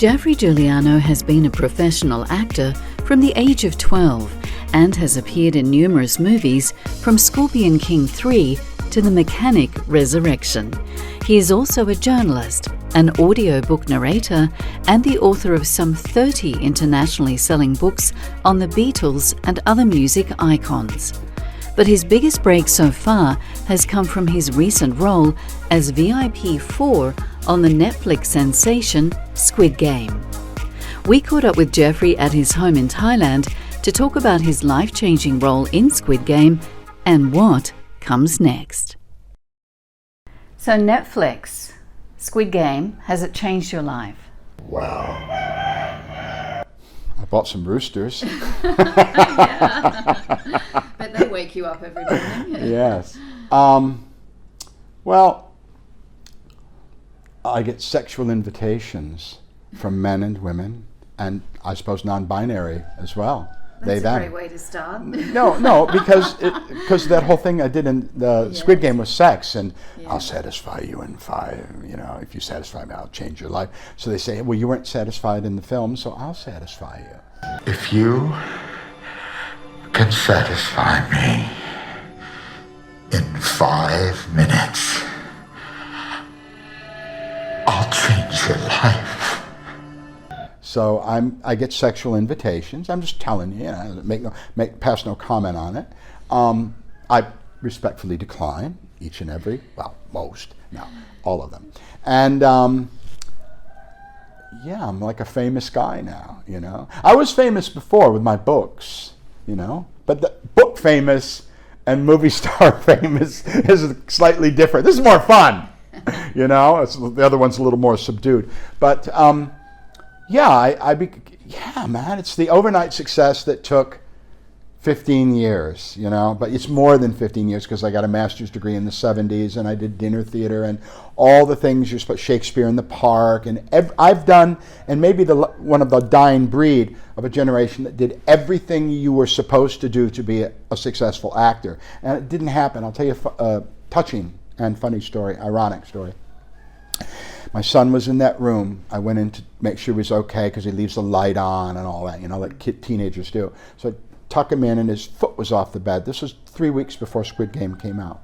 Geoffrey Giuliano has been a professional actor from the age of 12 and has appeared in numerous movies from Scorpion King 3 to The Mechanic: Resurrection. He is also a journalist, an audiobook narrator, and the author of some 30 internationally selling books on the Beatles and other music icons. But his biggest break so far has come from his recent role as VIP4 on the Netflix sensation Squid Game. We caught up with Geoffrey at his home in Thailand to talk about his life-changing role in Squid Game and what comes next. So Netflix, Squid Game, has it changed your life? Wow. I bought some roosters. Yeah. But they wake you up every morning. Yes. Well, I get sexual invitations from men and women, and I suppose non-binary as well. That's a great way to start. No, because that whole thing I did in the Squid Game was sex, and I'll satisfy you in 5, if you satisfy me, I'll change your life. So they say, well, you weren't satisfied in the film, so I'll satisfy you. If you can satisfy me in 5 minutes, I'll change your life. So I get sexual invitations. I'm just telling you, pass no comment on it. I respectfully decline each and every, most, no, all of them. And I'm like a famous guy now, I was famous before with my books, but the book famous and movie star famous is slightly different. This is more fun, the other one's a little more subdued. But man, it's the overnight success that took 15 years, but it's more than 15 years because I got a master's degree in the 70s and I did dinner theater and all the things you're supposed, Shakespeare in the Park, and I've done, and maybe one of the dying breed of a generation that did everything you were supposed to do to be a successful actor. And it didn't happen. I'll tell you a touching and funny story, ironic story. My son was in that room. I went in to make sure he was okay because he leaves the light on and all that, like teenagers do. So I tuck him in and his foot was off the bed. This was 3 weeks before Squid Game came out.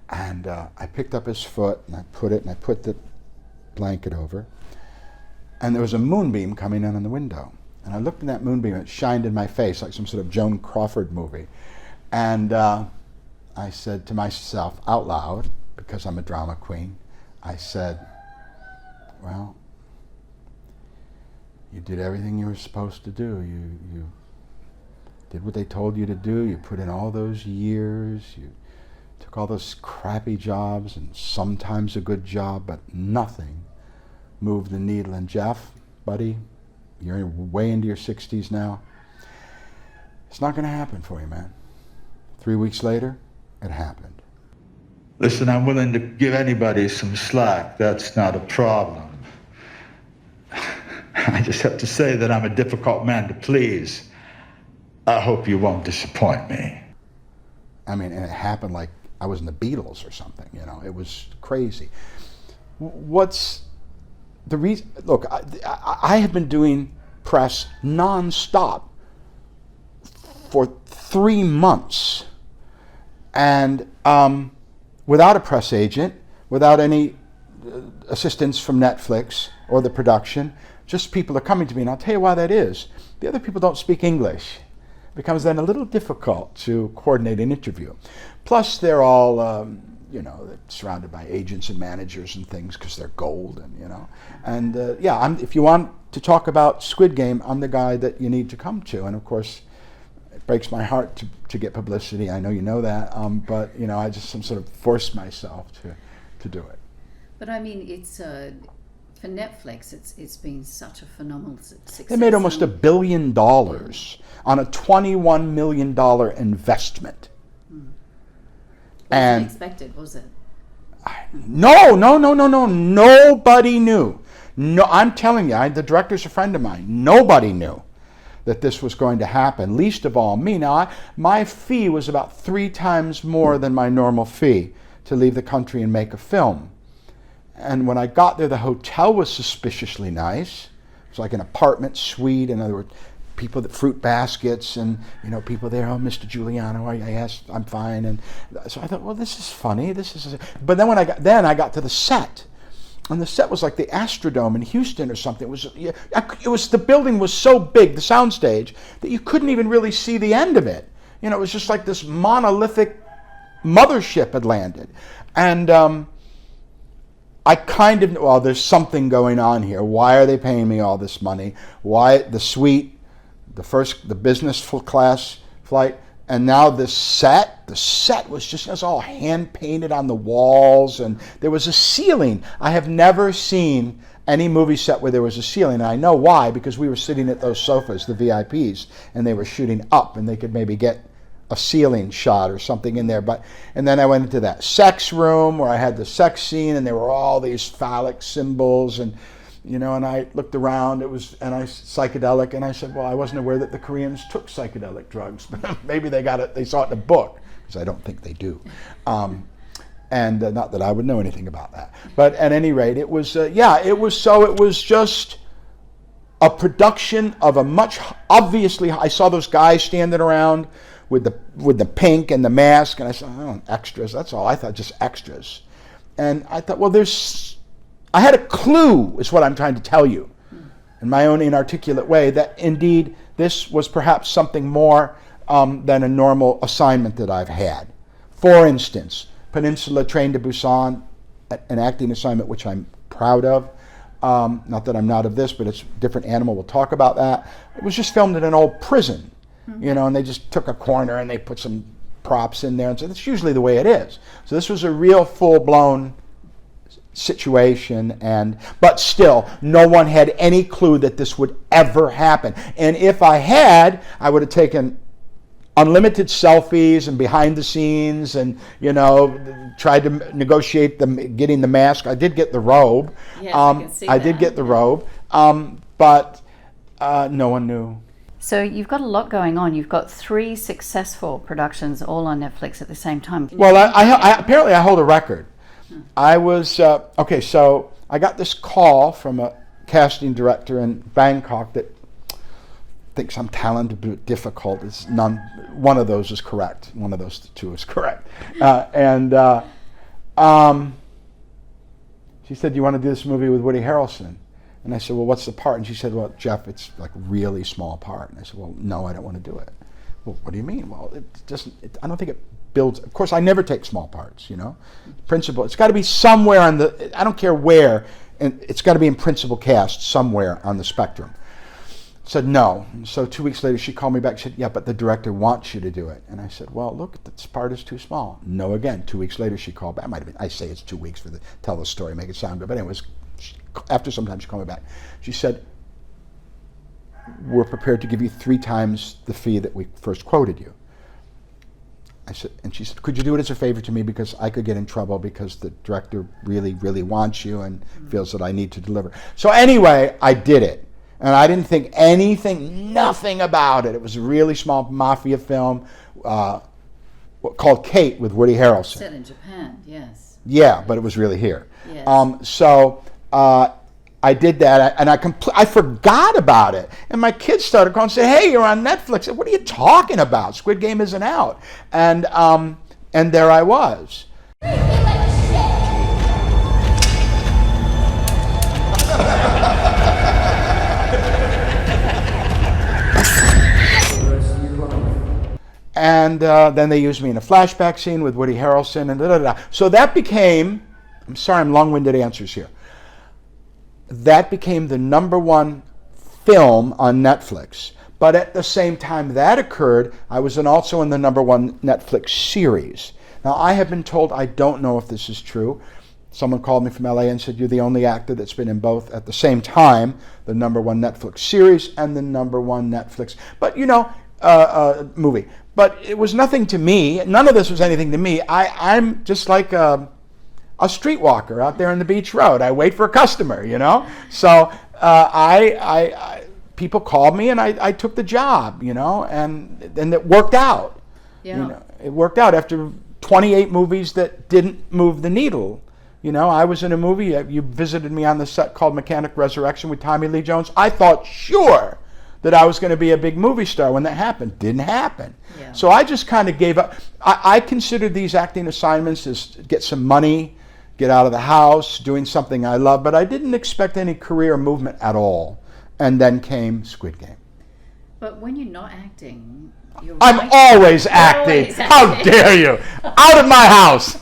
And I picked up his foot and I put the blanket over. And there was a moonbeam coming in on the window. And I looked in that moonbeam and it shined in my face like some sort of Joan Crawford movie. And I said to myself out loud, because I'm a drama queen, I said, well, you did everything you were supposed to do. You did what they told you to do. You put in all those years. You took all those crappy jobs and sometimes a good job, but nothing moved the needle. And Jeff, buddy, you're way into your 60s now. It's not going to happen for you, man. 3 weeks later, it happened. Listen, I'm willing to give anybody some slack. That's not a problem. I just have to say that I'm a difficult man to please. I hope you won't disappoint me. And it happened like I was in the Beatles or something, It was crazy. What's the reason? Look, I have been doing press nonstop for 3 months. And without a press agent, without any assistance from Netflix or the production, just people are coming to me, and I'll tell you why that is. The other people don't speak English. It becomes then a little difficult to coordinate an interview. Plus, they're all, they're surrounded by agents and managers and things because they're gold, and if you want to talk about Squid Game, I'm the guy that you need to come to, and of course, it breaks my heart to get publicity. I know you know that, but I just sort of forced myself to do it. But it's for Netflix. It's been such a phenomenal success. They made almost $1 billion on a $21 million investment. Wasn't expected, was it? No. Nobody knew. No, I'm telling you, the director's a friend of mine. Nobody knew that this was going to happen, least of all me. Now, my fee was about 3 times more than my normal fee to leave the country and make a film. And when I got there, the hotel was suspiciously nice. It's like an apartment suite. In other words, people that fruit baskets and, you know, people there, oh, Mr. Giuliano, I asked, I'm fine. And so I thought, well, this is funny. But then I got to the set. And the set was like the Astrodome in Houston or something. The building was so big, the soundstage, that you couldn't even really see the end of it. You know, it was just like this monolithic mothership had landed. And I kind of, well, there's something going on here. Why are they paying me all this money? Why the suite, the business class flight, and now this set? The set was just, it was all hand painted on the walls, and there was a ceiling. I have never seen any movie set where there was a ceiling, and I know why, because we were sitting at those sofas, the VIPs, and they were shooting up, and they could maybe get a ceiling shot or something in there. And then I went into that sex room where I had the sex scene, and there were all these phallic symbols, and you know, and I looked around, psychedelic, and I said, well, I wasn't aware that the Koreans took psychedelic drugs, but maybe they saw it in a book, because I don't think they do. And not that I would know anything about that. But at any rate, it was just a production of obviously, I saw those guys standing around with the pink and the mask, and I said, oh, extras, that's all. I thought just extras. And I thought, well, I had a clue, is what I'm trying to tell you, in my own inarticulate way, that indeed this was perhaps something more than a normal assignment that I've had. For instance, Peninsula Train to Busan, an acting assignment which I'm proud of. Not that I'm not of this, but it's a different animal. We'll talk about that. It was just filmed in an old prison, you know, and they just took a corner and they put some props in there, and so that's usually the way it is. So this was a real full-blown situation, but still, no one had any clue that this would ever happen. And if I had, I would have taken unlimited selfies and behind the scenes, and you know, tried to negotiate getting the mask. I did get the robe. Yes, I can see that. Did get the robe, but no one knew. So you've got a lot going on. You've got 3 successful productions all on Netflix at the same time. Well, apparently I hold a record. I was, so I got this call from a casting director in Bangkok that thinks I'm talented but difficult. One of those is correct. One of those two is correct. She said, do you want to do this movie with Woody Harrelson? And I said, well, what's the part? And she said, well, Jeff, it's like a really small part. And I said, well, no, I don't want to do it. Well, what do you mean? Well, I don't think it builds. Of course, I never take small parts, you know. Principal, it's got to be somewhere I don't care where, and it's got to be in principal cast somewhere on the spectrum. Said no. So 2 weeks later, she called me back. She said, yeah, but the director wants you to do it. And I said, well, look, this part is too small. No again. 2 weeks later, she called back. I say it's 2 weeks tell the story, make it sound good. But anyways, after some time, she called me back. She said, we're prepared to give you 3 times the fee that we first quoted you. I said, and she said, could you do it as a favor to me, because I could get in trouble because the director really, really wants you and feels that I need to deliver. So anyway, I did it. And I didn't think nothing about it. It was a really small mafia film called Kate with Woody Harrelson. Set in Japan, yes. Yeah, but it was really here. Yes. So I did that, and I forgot about it. And my kids started calling and said, hey, you're on Netflix. I said, what are you talking about? Squid Game isn't out. And there I was. And then they used me in a flashback scene with Woody Harrelson and da-da-da. So that became, I'm sorry, I'm long-winded answers here. That became the #1 film on Netflix. But at the same time that occurred, I was also in the #1 Netflix series. Now, I have been told, I don't know if this is true. Someone called me from LA and said, you're the only actor that's been in both at the same time, the #1 Netflix series and the #1 Netflix, but you know, movie. But it was nothing to me. None of this was anything to me. I'm just like a streetwalker out there on the beach road. I wait for a customer, you know? So people called me and I took the job, you know, and it worked out. Yeah. You know, it worked out after 28 movies that didn't move the needle. You know, I was in a movie, you visited me on the set called Mechanic Resurrection with Tommy Lee Jones. I thought sure that I was going to be a big movie star when that happened. Didn't happen. Yeah. So I just kind of gave up. I considered these acting assignments as get some money, get out of the house, doing something I love, but I didn't expect any career movement at all. And then came Squid Game. But when you're not acting, you're I'm writing. always acting. Always How acting. dare you? Out of my house.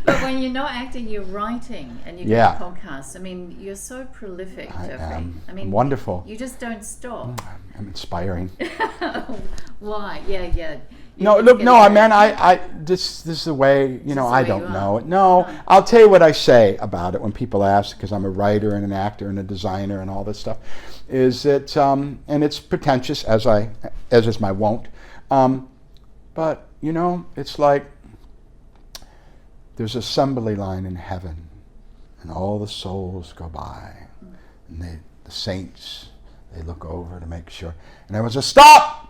But when you're not acting, you're writing and you're Yeah. doing podcasts. I mean, you're so prolific, Geoffrey. I mean, I'm wonderful. You just don't stop. I'm inspiring. Why? Yeah. No, look, no, this is the way, you know, the I way don't you know are. it. No, I'll tell you what I say about it when people ask, because I'm a writer and an actor and a designer and all this stuff, is that, and it's pretentious, as is my wont, but, you know, it's like there's an assembly line in heaven, and all the souls go by, and the saints, they look over to make sure, and everyone says, stop!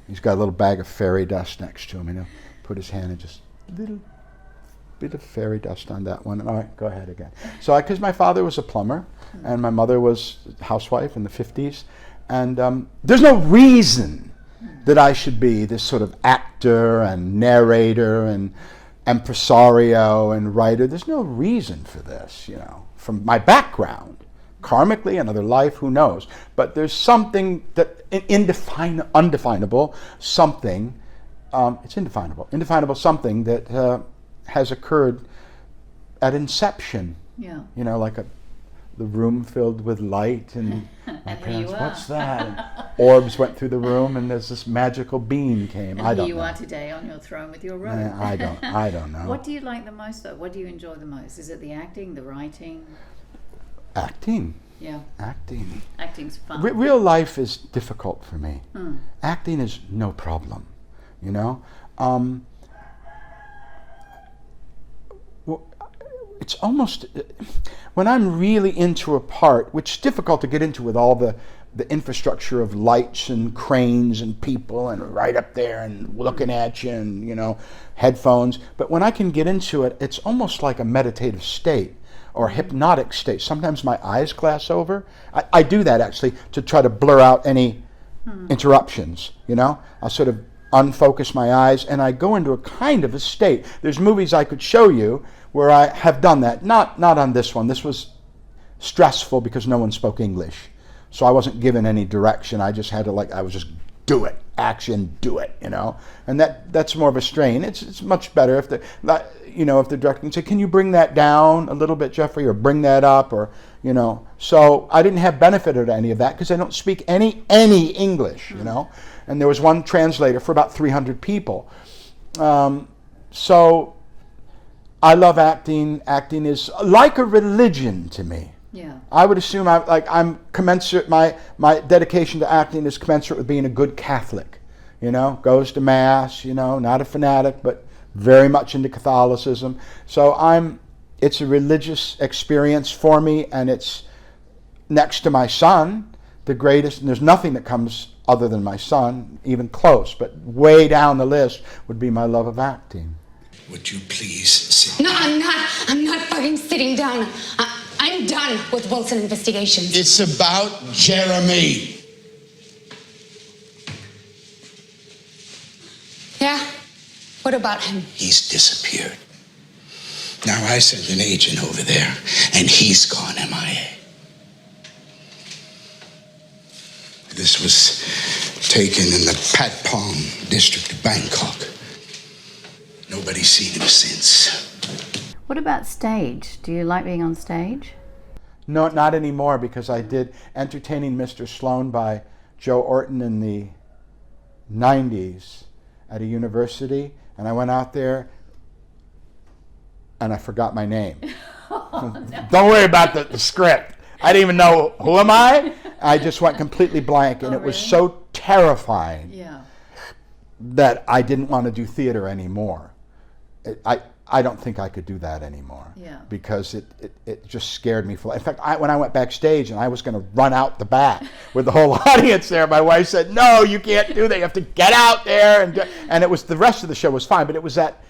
He's got a little bag of fairy dust next to him, and he'll put his hand and just a little bit of fairy dust on that one. All right, go ahead again. So, because my father was a plumber, and my mother was a housewife in the 50s, and there's no reason that I should be this sort of actor and narrator and impresario and writer. There's no reason for this, you know, from my background. Karmically, another life, who knows? But there's something that undefinable, something, it's indefinable something that has occurred at inception. Yeah. You know, like the room filled with light, and my And here parents, you what's are. that? And orbs went through the room, and there's this magical beam came. And I don't here you know. are today on your throne with your robe. I don't know. What do you like the most, though? What do you enjoy the most? Is it the acting, the writing? Acting. Yeah. Acting. Acting's fun. Real life is difficult for me. Acting is no problem, you know. It's almost when I'm really into a part, which is difficult to get into with all the infrastructure of lights and cranes and people and right up there and looking at you and, you know, headphones. But when I can get into it, it's almost like a meditative state or a hypnotic state. Sometimes my eyes glass over. I do that actually to try to blur out any interruptions, you know. I'll sort of unfocus my eyes and I go into a kind of a state. There's movies I could show you where I have done that. Not on this one. This was stressful because no one spoke English. So I wasn't given any direction. I just had to, I was just do it, action, do it, you know. And that's more of a strain. It's much better if if the director can say, can you bring that down a little bit, Geoffrey, or bring that up, or, you know. So I didn't have benefit of any of that because I don't speak any English, you know. And there was one translator for about 300 people. So I love acting. Acting is like a religion to me. Yeah. I would assume I'm commensurate. My dedication to acting is commensurate with being a good Catholic. You know, goes to mass. You know, not a fanatic, but very much into Catholicism. So it's a religious experience for me, and it's next to my son, the greatest. And there's nothing that comes other than my son, even close. But way down the list would be my love of acting. Would you please sit? No, I'm not fucking sitting down. I'm done with Wilson investigations. It's about Jeremy. Yeah? What about him? He's disappeared. Now I sent an agent over there, and he's gone MIA. This was taken in the Patpong district of Bangkok. Nobody's seen him since. What about stage? Do you like being on stage? No, not anymore, because I did Entertaining Mr. Sloan by Joe Orton in the 90s at a university, and I went out there and I forgot my name. Don't worry about the script. I didn't even know, who am I? I just went completely blank, and it was really? so terrifying Yeah. that I didn't want to do theater anymore. I don't think I could do that anymore. Yeah. Because it just scared me. In fact, when I went backstage and I was going to run out the back with the whole audience there, my wife said, "No, you can't do that. You have to get out there." And it was, the rest of the show was fine, but it was that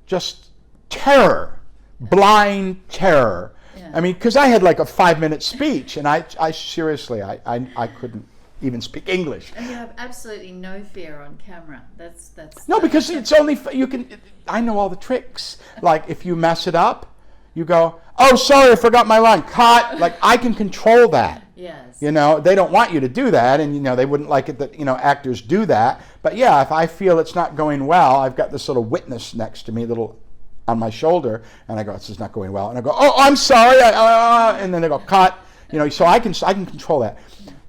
just terror, blind terror. Yeah. I mean, because I had like a 5-minute speech, and I seriously, I couldn't even speak English. And you have absolutely no fear on camera. That's No, because it's only, you can, I know all the tricks. Like, if you mess it up, you go, oh, sorry, I forgot my line, cut. Like, I can control that. Yes. You know, they don't want you to do that, and, you know, they wouldn't like it that, you know, actors do that. But yeah, if I feel it's not going well, I've got this little witness next to me, little on my shoulder, and I go, this is not going well. And I go, oh, I'm sorry. And then they go, cut. You know, so I can control that.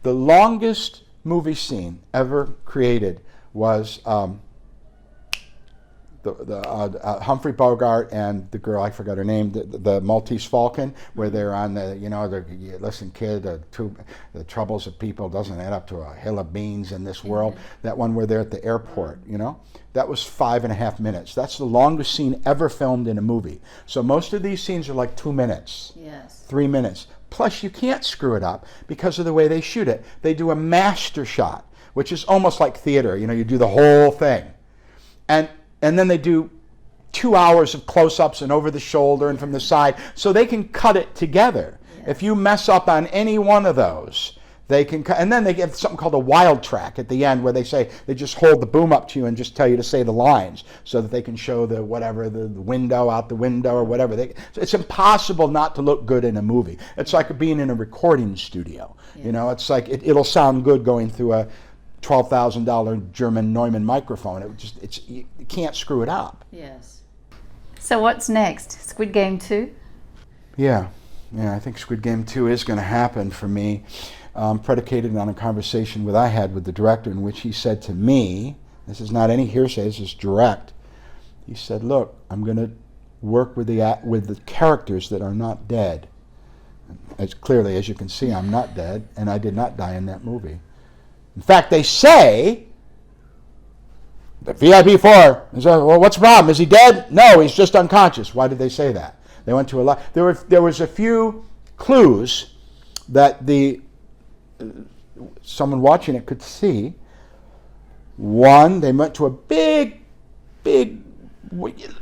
The longest movie scene ever created was Humphrey Bogart and the girl, I forgot her name, the Maltese Falcon, where they're on the, you know, listen, kid, the troubles of people doesn't add up to a hill of beans in this world. That one where they're at the airport, you know, that was 5.5 minutes. That's the longest scene ever filmed in a movie. So most of these scenes are like 2 minutes, Yes. 3 minutes. Plus, you can't screw it up because of the way they shoot it. They do a master shot, which is almost like theater. You know, you do the whole thing. And then they do 2 hours of close-ups and over the shoulder and from the side, so they can cut it together. Yes. If you mess up on any one of those, they can cut. And then they get something called a wild track at the end, where they just hold the boom up to you and just tell you to say the lines, so that they can show the whatever, the window out the window or whatever. So it's impossible not to look good in a movie. It's like being in a recording studio. Yes. You know, it's like it'll sound good going through a $12,000 German Neumann microphone. You can't screw it up. Yes. So what's next? Squid Game 2? Yeah, I think Squid Game 2 is going to happen for me, predicated on a conversation I had with the director, in which he said to me, this is not any hearsay, this is direct. He said, look, I'm going to work with the characters that are not dead. As clearly as you can see, I'm not dead, and I did not die in that movie. In fact, they say that VIP4 is, well, what's the problem? Is he dead? No, he's just unconscious. Why did they say that? They went to a lot. There was a few clues that someone watching it could see. One, they went to a big,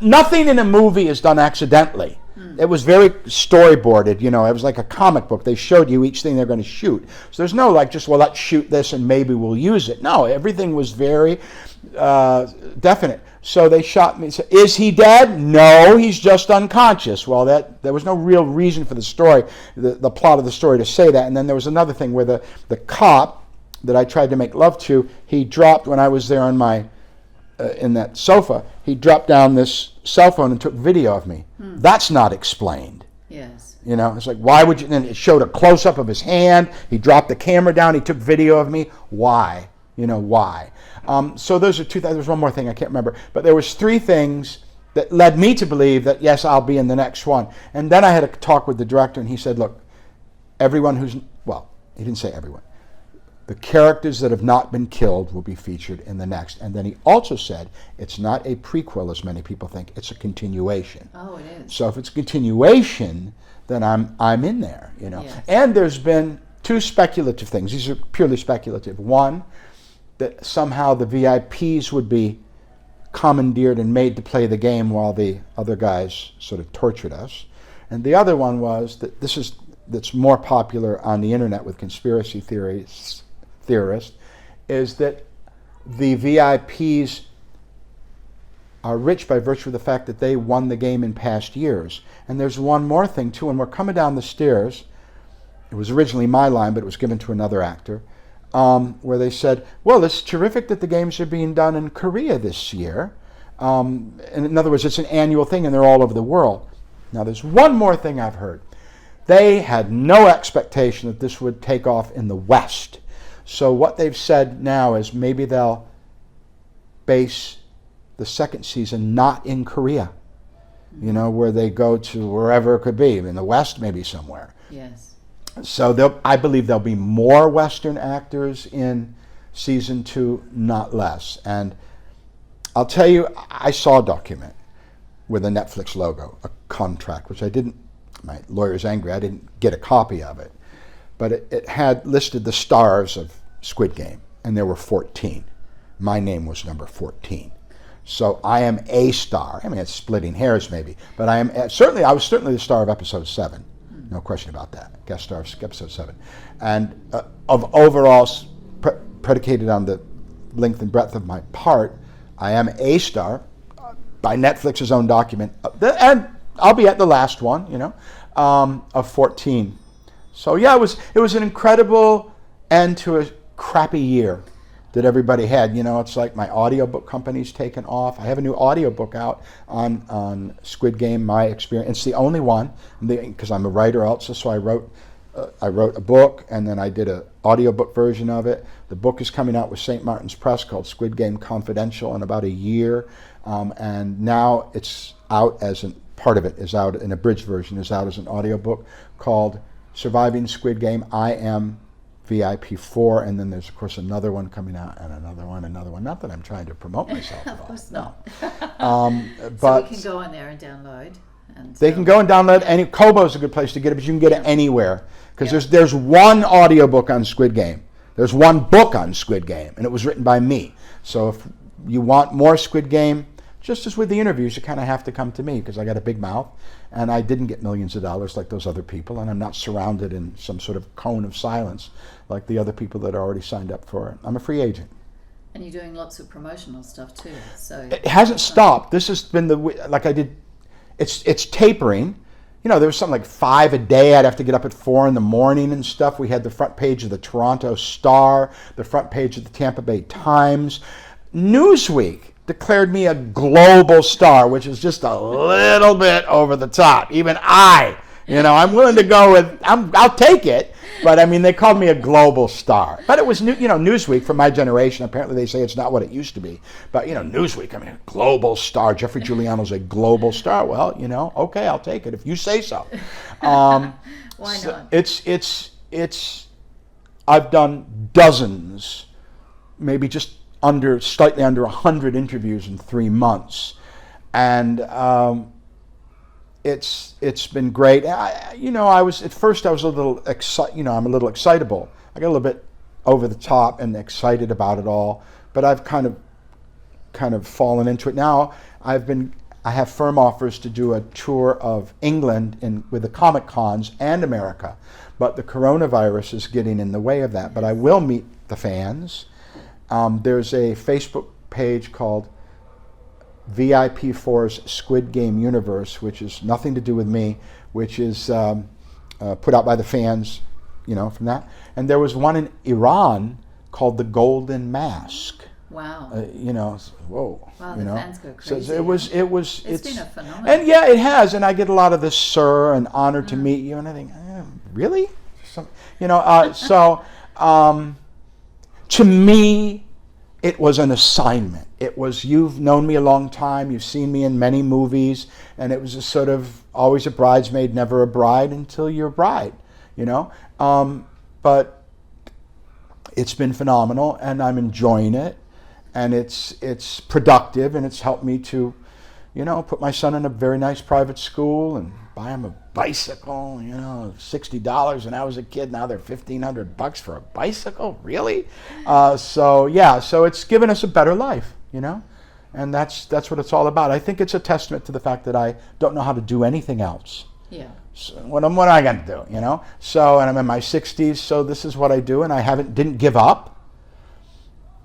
nothing in a movie is done accidentally. It was very storyboarded, you know, it was like a comic book. They showed you each thing they're going to shoot. So there's no like just, well, let's shoot this and maybe we'll use it. No, everything was very definite. So they shot me. Said, is he dead? No, he's just unconscious. Well, there was no real reason for the story, the plot of the story to say that. And then there was another thing where the cop that I tried to make love to, he dropped when I was there on my in that sofa, he dropped down this cell phone and took video of me. That's not explained. Yes. You know, it's like, why would you? Then it showed a close-up of his hand. He dropped the camera down. He took video of me. Why? You know, why? So those are two things. There's one more thing I can't remember. But there was 3 things that led me to believe that, yes, I'll be in the next one. And then I had a talk with the director, and he said, look, everyone who's, well, he didn't say everyone. The characters that have not been killed will be featured in the next. And then he also said, it's not a prequel as many people think, it's a continuation. Oh, it is. So if it's a continuation, then I'm in there, you know. Yes. And there's been 2 speculative things. These are purely speculative. One, that somehow the VIPs would be commandeered and made to play the game while the other guys sort of tortured us. And the other one was that that's more popular on the internet with conspiracy theorists, is that the VIPs are rich by virtue of the fact that they won the game in past years. And there's one more thing, too. When we're coming down the stairs, it was originally my line, but it was given to another actor, where they said, well, it's terrific that the games are being done in Korea this year. And in other words, it's an annual thing, and they're all over the world. Now, there's one more thing I've heard. They had no expectation that this would take off in the West. So what they've said now is maybe they'll base the second season not in Korea, you know, where they go to wherever it could be, in the West, maybe somewhere. Yes. So I believe there'll be more Western actors in season 2, not less. And I'll tell you, I saw a document with a Netflix logo, a contract, which I didn't, my lawyer's angry, I didn't get a copy of it. But it had listed the stars of Squid Game, and there were 14. My name was number 14. So I am a star. I mean, it's splitting hairs maybe, but I was certainly the star of episode 7. No question about that. Guest star of episode 7. And of overall, predicated on the length and breadth of my part, I am a star by Netflix's own document. And I'll be at the last one, of 14. So yeah, it was an incredible end to a crappy year that everybody had. It's like my audiobook company's taken off. I have a new audiobook out on Squid Game, my experience. It's the only one, because I'm a writer also, so I wrote a book, and then I did an audiobook version of it. The book is coming out with St. Martin's Press called Squid Game Confidential in about a year, and now it's out part of it is out, an abridged version is out as an audiobook called Surviving Squid Game. I am VIP4, and then there's of course another one coming out, and another one. Not that I'm trying to promote myself. Of course not. But so we can go on there and download. They can go and download. Kobo's a good place to get it, but you can get it anywhere, because there's one audiobook on Squid Game. There's one book on Squid Game, and it was written by me. So if you want more Squid Game, just as with the interviews, you kind of have to come to me, because I got a big mouth, and I didn't get millions of dollars like those other people, and I'm not surrounded in some sort of cone of silence like the other people that are already signed up for it. I'm a free agent. And you're doing lots of promotional stuff too. So it hasn't stopped. This has been like I did. It's tapering. There was something like 5 a day. I'd have to get up at 4 in the morning and stuff. We had the front page of the Toronto Star, the front page of the Tampa Bay Times. Newsweek declared me a global star, which is just a little bit over the top. Even I'm willing to go with, I'll take it, but I mean, they called me a global star. But it was, Newsweek for my generation. Apparently they say it's not what it used to be. But, Newsweek, I mean, a global star. Geoffrey Giuliano's a global star. Well, okay, I'll take it if you say so. Why not? I've done dozens, maybe just slightly under 100 interviews in 3 months. And, it's been great. I was a little I'm a little excitable. I got a little bit over the top and excited about it all, but I've kind of fallen into it now. I have firm offers to do a tour of England with the Comic Cons and America, but the coronavirus is getting in the way of that. But I will meet the fans. There's a Facebook page called VIP4's Squid Game Universe, which is nothing to do with me, which is put out by the fans, from that. And there was one in Iran called The Golden Mask. Wow. Whoa. Wow, the fans go crazy. So it's been a phenomenon. And yeah, it has. And I get a lot of this, sir, and honor to meet you. And I think, really? To me, it was an assignment. It was, you've known me a long time, you've seen me in many movies, and it was a sort of always a bridesmaid, never a bride until you're a bride, But it's been phenomenal, and I'm enjoying it, and it's productive, and it's helped me to, put my son in a very nice private school and buy him a bicycle, $60 when I was a kid. Now they're $1,500 for a bicycle. Really? So it's given us a better life, and that's what it's all about. I think it's a testament to the fact that I don't know how to do anything else. Yeah. So what am I going to do? So, and I'm in my 60s, so this is what I do, and I didn't give up.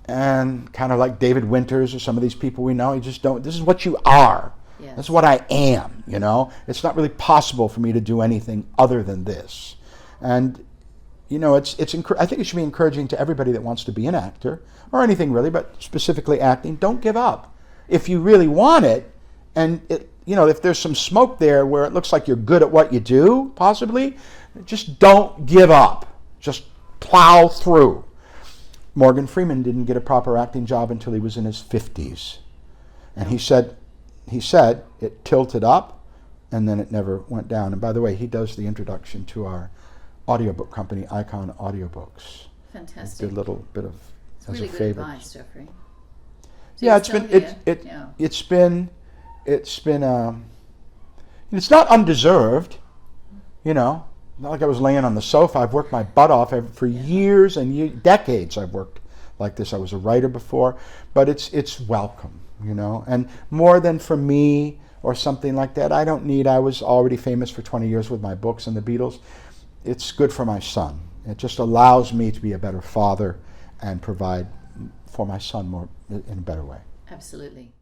And kind of like David Winters or some of these people we know, you just don't. This is what you are. Yes. That's what I am. It's not really possible for me to do anything other than this. And I think it should be encouraging to everybody that wants to be an actor or anything really, but specifically acting. Don't give up. If you really want it, and if there's some smoke there where it looks like you're good at what you do, possibly, just don't give up. Just plow through. Morgan Freeman didn't get a proper acting job until he was in his 50s. And he said it tilted up and then it never went down. And by the way, he does the introduction to our audiobook company, Icon Audiobooks. Fantastic. A little bit of it's as really a good favor. Advice, Geoffrey. So yeah, it's been it's not undeserved, Not like I was laying on the sofa. I've worked my butt off for years and decades. I've worked like this. I was a writer before, but it's welcome. you know. And more than for me or something like that, I don't need, I was already famous for 20 years with my books and the Beatles. It's good for my son. It just allows me to be a better father and provide for my son more in a better way. Absolutely.